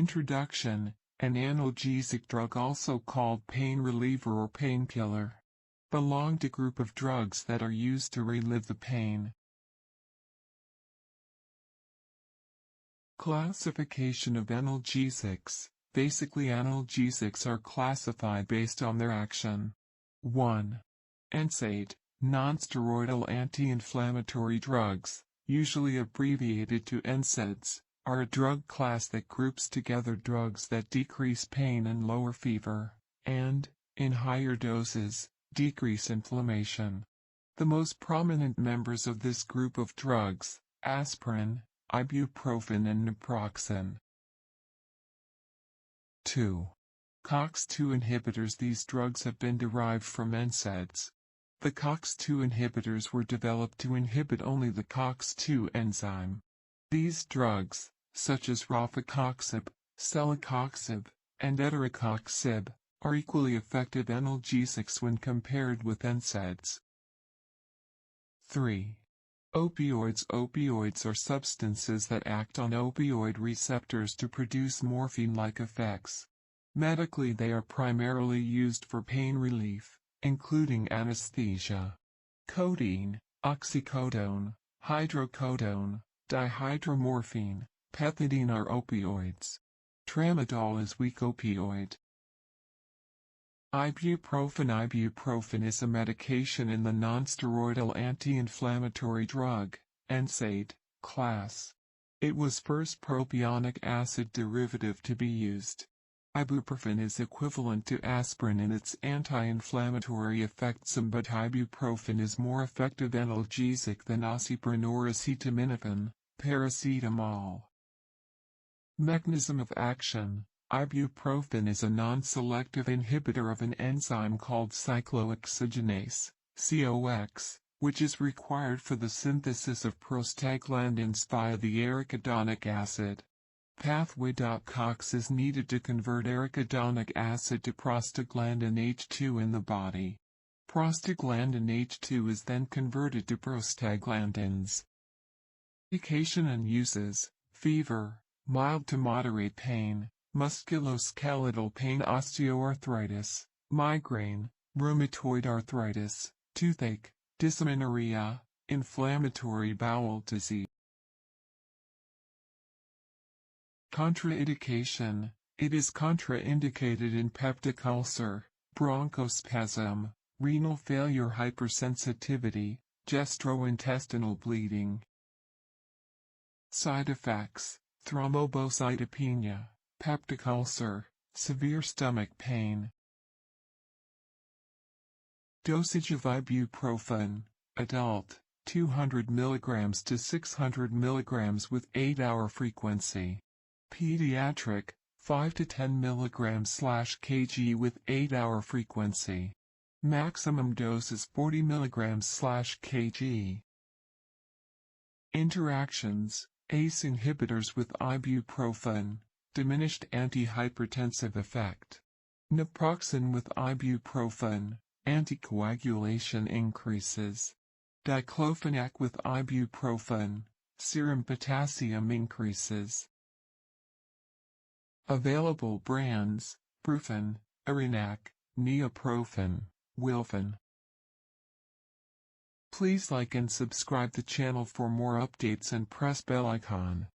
Introduction: an analgesic drug, also called pain reliever or painkiller, belong to group of drugs that are used to relieve the pain. Classification of analgesics. Basically, analgesics are classified based on their action. 1. NSAID, non-steroidal anti-inflammatory drugs, usually abbreviated to NSAIDs, are a drug class that groups together drugs that decrease pain and lower fever, and, in higher doses, decrease inflammation. The most prominent members of this group of drugs: aspirin, ibuprofen and naproxen. 2. COX-2 inhibitors. These drugs have been derived from NSAIDs. The COX-2 inhibitors were developed to inhibit only the COX-2 enzyme. These drugs, such as rofecoxib, celecoxib, and etavocoxib, are equally effective analgesics when compared with NSAIDs. 3. Opioids. Opioids are substances that act on opioid receptors to produce morphine-like effects. Medically, they are primarily used for pain relief, including anesthesia. Codeine, oxycodone, hydrocodone, dihydromorphine, pethidine are opioids. Tramadol is weak opioid. Ibuprofen. Ibuprofen is a medication in the nonsteroidal anti-inflammatory drug, NSAID, class. It was first propionic acid derivative to be used. Ibuprofen is equivalent to aspirin in its anti-inflammatory effects, but ibuprofen is more effective analgesic than aspirin or acetaminophen, paracetamol. Mechanism of action. Ibuprofen is a non-selective inhibitor of an enzyme called cyclooxygenase, COX, which is required for the synthesis of prostaglandins via the arachidonic acid. Pathway. COX is needed to convert arachidonic acid to prostaglandin H2 in the body. Prostaglandin H2 is then converted to prostaglandins. Indication and uses: fever, mild to moderate pain, musculoskeletal pain, osteoarthritis, migraine, rheumatoid arthritis, toothache, dysmenorrhea, inflammatory bowel disease. Contraindication: it is contraindicated in peptic ulcer, bronchospasm, renal failure, hypersensitivity, gastrointestinal bleeding. Side effects: thrombocytopenia, peptic ulcer, severe stomach pain. Dosage of ibuprofen: adult, 200 mg to 600 mg with 8-hour frequency. Pediatric, 5 to 10 mg/kg with 8-hour frequency. Maximum dose is 40 mg/kg. Interactions: ACE inhibitors with ibuprofen, diminished antihypertensive effect. Naproxen with ibuprofen, anticoagulation increases. Diclofenac with ibuprofen, serum potassium increases. Available brands: Brufen, Arinac, Neoprofen, Wilfen. Please like and subscribe the channel for more updates and press bell icon.